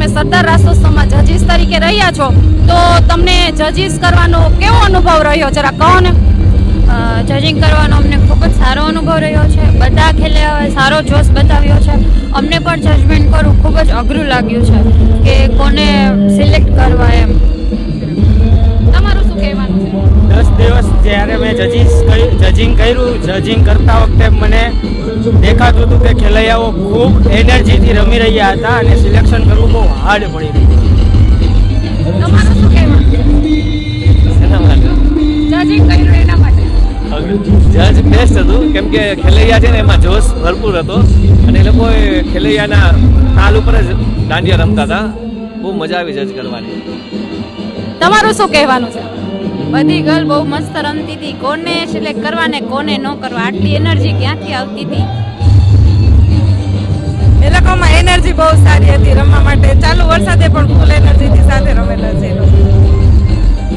તમે સરદાર રાસોત્સવમાં જજીસ તરીકે રહ્યા છો, તો તમને જજીસ કરવાનો કેવો અનુભવ રહ્યો, જરા કહો ને. જજિંગ કરવાનો અમને ખૂબ જ સારો અનુભવ રહ્યો છે. બધા ખેલાડીઓએ સારો જોશ બતાવ્યો છે. અમને પણ જજમેન્ટ કરવું ખૂબ જ અઘરું લાગ્યું છે કે કોને સિલેક્ટ કરવા એમ. તમારું શું કહેવાનું છે? 10 દિવસ જ્યારે મેં જજિંગ કર્યું, જજિંગ કરતા વખતે મને દેખાતું હતું કે ખેલૈયાઓ ખૂબ એનર્જીથી રમી રહ્યા હતા અને સિલેક્શન કરવું બહુ હાર્ડ પડી રહ્યું. તમારું શું કહેવાનું છે? જજિંગ કર્યું એના માટે જજ બેસ્ટ હતું, કેમ કે ખેલૈયા છે ને એમાં જોશ ભરપૂર હતો અને એ લોકોએ ખેલૈયાના તાલ ઉપર જ દાંડિયા રમતા હતા. બહુ મજા આવી જજ કરવાની. તમારું શું કહેવાનું છે? બધી ગર્લ બહુ મસ્ત રમતી હતી. કોને સિલેક્ટ કરવા ને કોને ન કરવા, આટલી એનર્જી ક્યાંથી આવતી હતી? એ લોકોમાં એનર્જી બહુ સારી હતી રમવા માટે. ચાલુ